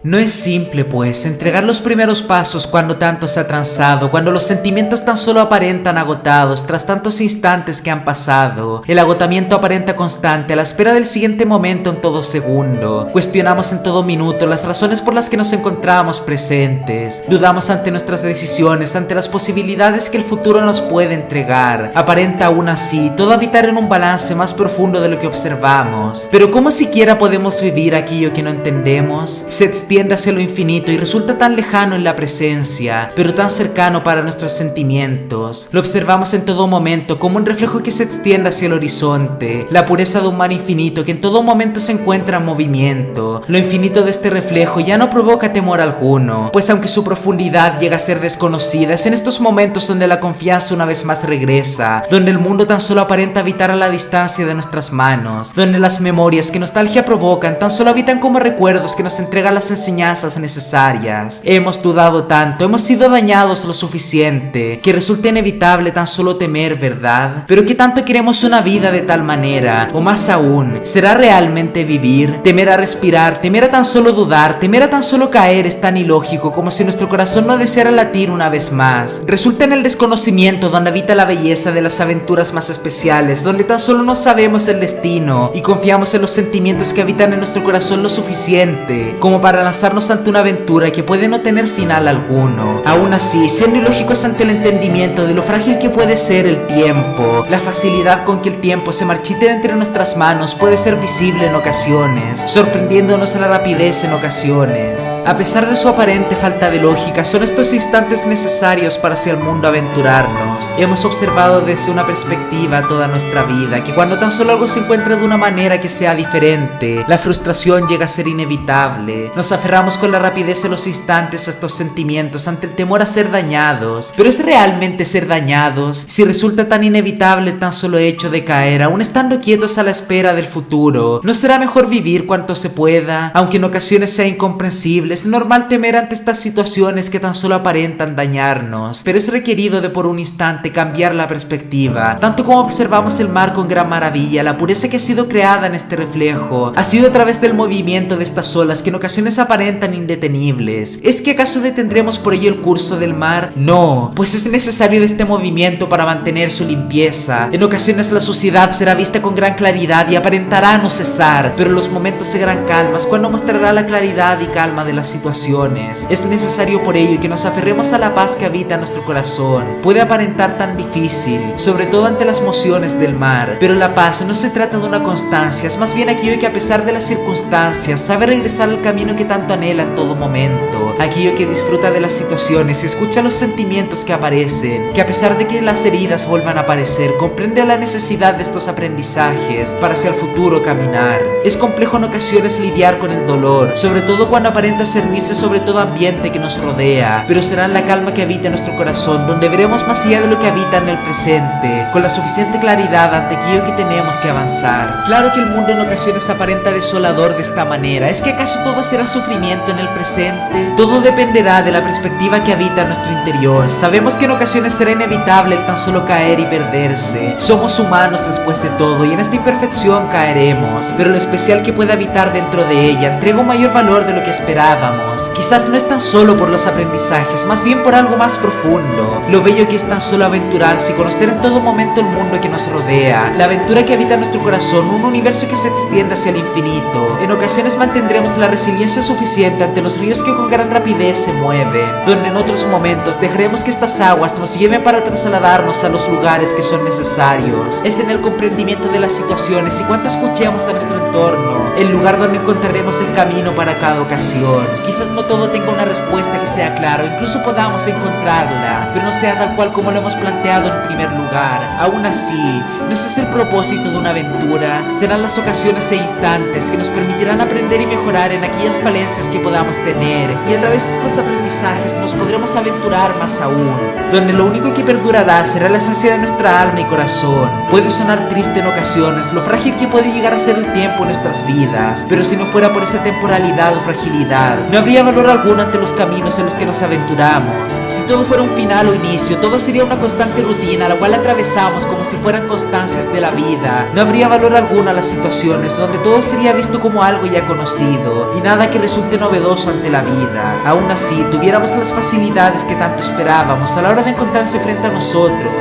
No es simple, pues, entregar los primeros pasos cuando tanto se ha transado, cuando los sentimientos tan solo aparentan agotados tras tantos instantes que han pasado. El agotamiento aparenta constante a la espera del siguiente momento en todo segundo. Cuestionamos en todo minuto las razones por las que nos encontramos presentes. Dudamos ante nuestras decisiones, ante las posibilidades que el futuro nos puede entregar. Aparenta aún así todo habitar en un balance más profundo de lo que observamos. Pero ¿cómo siquiera podemos vivir aquello que no entendemos? Se extiende hacia lo infinito y resulta tan lejano en la presencia, pero tan cercano para nuestros sentimientos. Lo observamos en todo momento como un reflejo que se extiende hacia el horizonte, la pureza de un mar infinito que en todo momento se encuentra en movimiento. Lo infinito de este reflejo ya no provoca temor alguno, pues aunque su profundidad llega a ser desconocida, es en estos momentos donde la confianza una vez más regresa, donde el mundo tan solo aparenta habitar a la distancia de nuestras manos, donde las memorias que nostalgia provocan tan solo habitan como recuerdos que nos entregan las enseñanzas necesarias. Hemos dudado tanto, hemos sido dañados lo suficiente, que resulta inevitable tan solo temer, ¿verdad? Pero ¿qué tanto queremos una vida de tal manera? O más aún, ¿será realmente vivir? Temer a respirar, temer a tan solo dudar, temer a tan solo caer es tan ilógico como si nuestro corazón no deseara latir una vez más. Resulta en el desconocimiento donde habita la belleza de las aventuras más especiales, donde tan solo no sabemos el destino y confiamos en los sentimientos que habitan en nuestro corazón lo suficiente como para lanzarnos ante una aventura que puede no tener final alguno. Aún así, siendo ilógicos ante el entendimiento de lo frágil que puede ser el tiempo, la facilidad con que el tiempo se marchita entre nuestras manos puede ser visible en ocasiones, sorprendiéndonos a la rapidez en ocasiones. A pesar de su aparente falta de lógica, son estos instantes necesarios para hacia el mundo aventurarnos. Hemos observado desde una perspectiva toda nuestra vida que cuando tan solo algo se encuentra de una manera que sea diferente, la frustración llega a ser inevitable. Nos aferramos con la rapidez de los instantes a estos sentimientos ante el temor a ser dañados. ¿Pero es realmente ser dañados si resulta tan inevitable el tan solo hecho de caer, aún estando quietos a la espera del futuro? ¿No será mejor vivir cuanto se pueda? Aunque en ocasiones sea incomprensible, es normal temer ante estas situaciones que tan solo aparentan dañarnos, pero es requerido de por un instante cambiar la perspectiva. Tanto como observamos el mar con gran maravilla, la pureza que ha sido creada en este reflejo ha sido a través del movimiento de estas olas que en ocasiones aparentan indetenibles. ¿Es que acaso detendremos por ello el curso del mar? No, pues es necesario de este movimiento para mantener su limpieza. En ocasiones la suciedad será vista con gran claridad y aparentará no cesar, pero en los momentos de gran calma es cuando mostrará la claridad y calma de las situaciones. Es necesario por ello que nos aferremos a la paz que habita en nuestro corazón. Puede aparentar tan difícil, sobre todo ante las mociones del mar, pero la paz no se trata de una constancia, es más bien aquello que a pesar de las circunstancias sabe regresar al camino que tanto anhela en todo momento, aquello que disfruta de las situaciones y escucha los sentimientos que aparecen, que a pesar de que las heridas vuelvan a aparecer, comprende la necesidad de estos aprendizajes para hacia el futuro caminar. Es complejo en ocasiones lidiar con el dolor, sobre todo cuando aparenta cernirse sobre todo ambiente que nos rodea, pero será en la calma que habita en nuestro corazón donde veremos más allá de lo que habita en el presente, con la suficiente claridad ante aquello que tenemos que avanzar. Claro que el mundo en ocasiones aparenta desolador de esta manera. ¿Es que acaso todo será sufrimiento en el presente? Todo dependerá de la perspectiva que habita en nuestro interior. Sabemos que en ocasiones será inevitable el tan solo caer y perderse. Somos humanos después de todo y en esta imperfección caeremos, pero lo especial que puede habitar dentro de ella entrega un mayor valor de lo que esperábamos. Quizás no es tan solo por los aprendizajes, más bien por algo más profundo. Lo bello que es tan solo aventurarse y conocer en todo momento el mundo que nos rodea, la aventura que habita en nuestro corazón, un universo que se extiende hacia el infinito. En ocasiones mantendremos la resiliencia suficiente ante los ríos que con gran rapidez se mueven, donde en otros momentos dejaremos que estas aguas nos lleven para trasladarnos a los lugares que son necesarios. Es en el comprendimiento de las situaciones y cuanto escuchemos a nuestro entorno, el lugar donde encontraremos el camino para cada ocasión. Quizás no todo tenga una respuesta que sea clara, incluso podamos encontrarla, pero no sea tal cual como lo hemos planteado en primer lugar. Aún así, ¿no ese es el propósito de una aventura? Serán las ocasiones e instantes que nos permitirán aprender y mejorar en aquellas falencias que podamos tener y a través de estos aprendizajes nos podremos aventurar más aún, donde lo único que perdurará será la esencia de nuestra alma y corazón. Puede sonar triste en ocasiones lo frágil que puede llegar a ser el tiempo en nuestras vidas, pero si no fuera por esa temporalidad o fragilidad, no habría valor alguno ante los caminos en los que nos aventuramos. Si todo fuera un final o inicio, todo sería una constante rutina la cual atravesamos como si fueran constancias de la vida. No habría valor alguno a las situaciones donde todo sería visto como algo ya conocido y nada que resulte novedoso ante la vida. Aún así, tuviéramos las facilidades que tanto esperábamos a la hora de encontrarse frente a nosotros.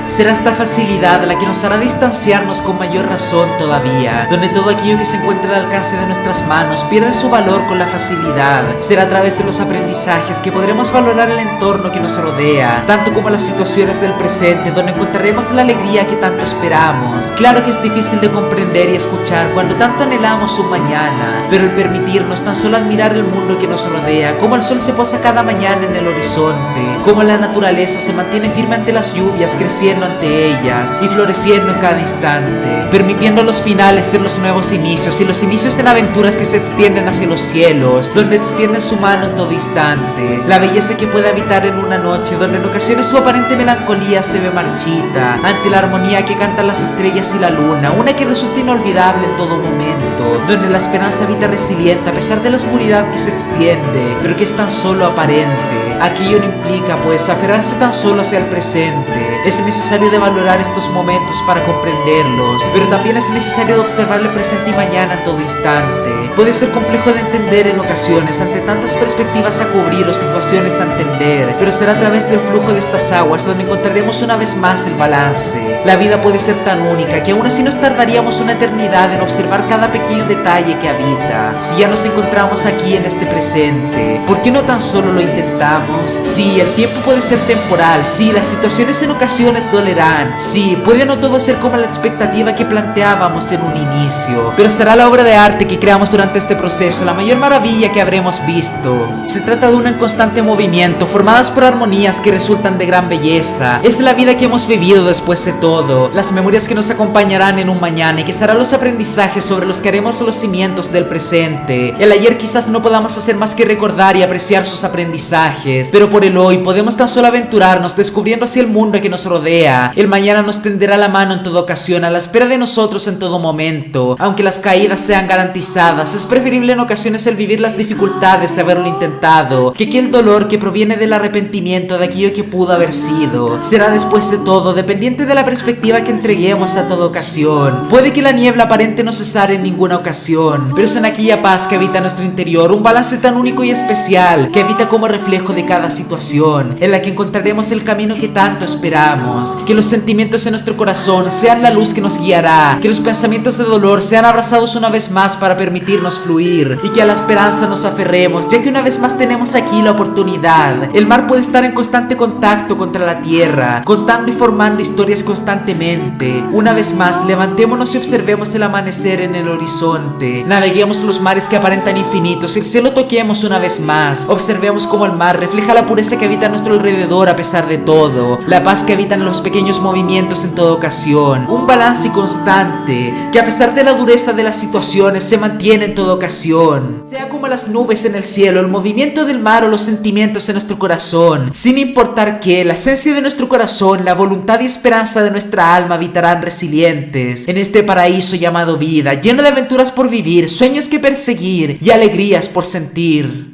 Será esta facilidad la que nos hará distanciarnos con mayor razón todavía, donde todo aquello que se encuentra al alcance de nuestras manos pierde su valor con la facilidad. Será a través de los aprendizajes que podremos valorar el entorno que nos rodea, tanto como las situaciones del presente, donde encontraremos la alegría que tanto esperamos. Claro que es difícil de comprender y escuchar cuando tanto anhelamos un mañana, pero el permitirnos tan solo admirar el mundo que nos rodea, como el sol se posa cada mañana en el horizonte, como la naturaleza se mantiene firme ante las lluvias, creciendo ante ellas y floreciendo en cada instante, permitiendo los finales ser los nuevos inicios y los inicios en aventuras que se extienden hacia los cielos, donde extiende su mano en todo instante, la belleza que puede habitar en una noche donde en ocasiones su aparente melancolía se ve marchita ante la armonía que cantan las estrellas y la luna, una que resulta inolvidable en todo momento, donde la esperanza habita resiliente a pesar de la oscuridad que se extiende, pero que es tan solo aparente. Aquello no implica pues aferrarse tan solo hacia el presente. Es necesario de valorar estos momentos para comprenderlos, pero también es necesario de observar el presente y mañana en todo instante. Puede ser complejo de entender en ocasiones ante tantas perspectivas a cubrir o situaciones a entender, pero será a través del flujo de estas aguas donde encontraremos una vez más el balance. La vida puede ser tan única que aún así nos tardaríamos una eternidad en observar cada pequeño detalle que habita. Si ya nos encontramos aquí en este presente, ¿por qué no tan solo lo intentamos? Sí, el tiempo puede ser temporal, sí, las situaciones en ocasiones dolerán, sí, puede no todo ser como la expectativa que planteábamos en un inicio, pero será la obra de arte que creamos durante este proceso la mayor maravilla que habremos visto. Se trata de una en constante movimiento, formadas por armonías que resultan de gran belleza. Es la vida que hemos vivido después de todo, las memorias que nos acompañarán en un mañana y que serán los aprendizajes sobre los que haremos los cimientos del presente. El ayer quizás no podamos hacer más que recordar y apreciar sus aprendizajes, pero por el hoy podemos tan solo aventurarnos descubriendo así el mundo que nos rodea. El mañana nos tenderá la mano en toda ocasión, a la espera de nosotros en todo momento. Aunque las caídas sean garantizadas, es preferible en ocasiones el vivir las dificultades de haberlo intentado, que el dolor que proviene del arrepentimiento de aquello que pudo haber sido. Será después de todo dependiente de la perspectiva que entreguemos a toda ocasión. Puede que la niebla aparente no cesar en ninguna ocasión, pero es en aquella paz que habita en nuestro interior un balance tan único y especial que habita como reflejo de cada situación, en la que encontraremos el camino que tanto esperamos. Que los sentimientos en nuestro corazón sean la luz que nos guiará, que los pensamientos de dolor sean abrazados una vez más para permitirnos fluir, y que a la esperanza nos aferremos, ya que una vez más tenemos aquí la oportunidad. El mar puede estar en constante contacto contra la tierra, contando y formando historias constantemente. Una vez más, levantémonos y observemos el amanecer en el horizonte. Naveguemos los mares que aparentan infinitos y el cielo toquemos una vez más. Observemos cómo el mar refleja la pureza que habita a nuestro alrededor a pesar de todo, la paz que habita en los pequeños movimientos en toda ocasión, un balance constante que a pesar de la dureza de las situaciones se mantiene en toda ocasión. Sea como las nubes en el cielo, el movimiento del mar o los sentimientos en nuestro corazón, sin importar que la esencia de nuestro corazón, la voluntad y esperanza de nuestra alma habitarán resilientes en este paraíso llamado vida, lleno de aventuras por vivir, sueños que perseguir y alegrías por sentir.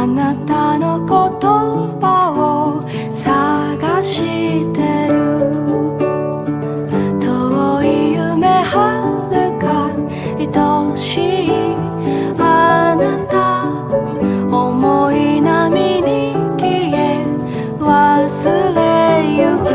あなたの言葉を探してる遠い夢はるか愛しいあなた思い波に消え忘れゆく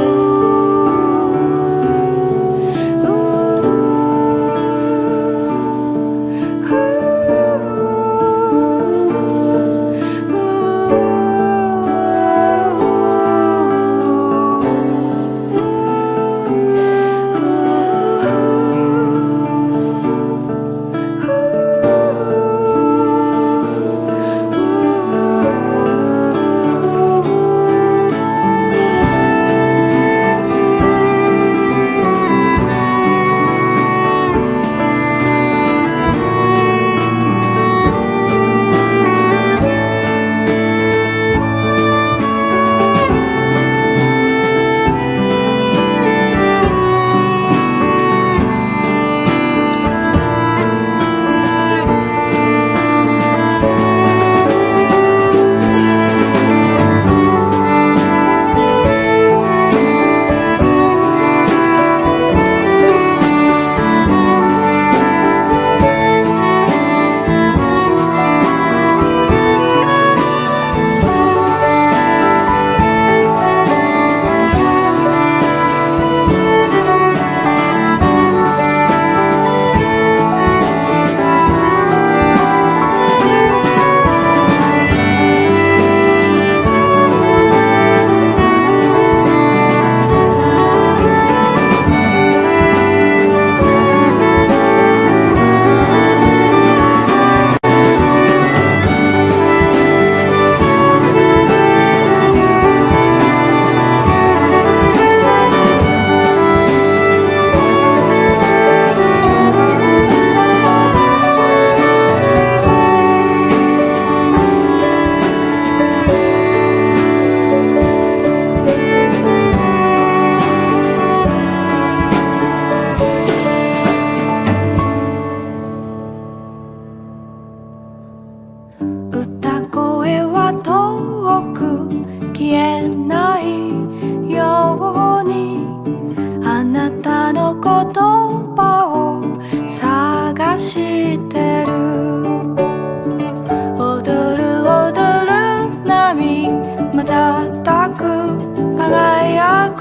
消えないようにあなたの言葉を探してる踊る踊る波瞬く輝く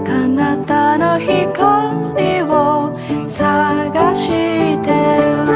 彼方の光を探してる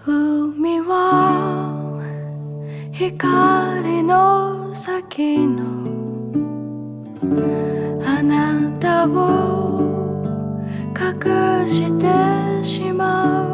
海は光の先のあなたを隠してしまう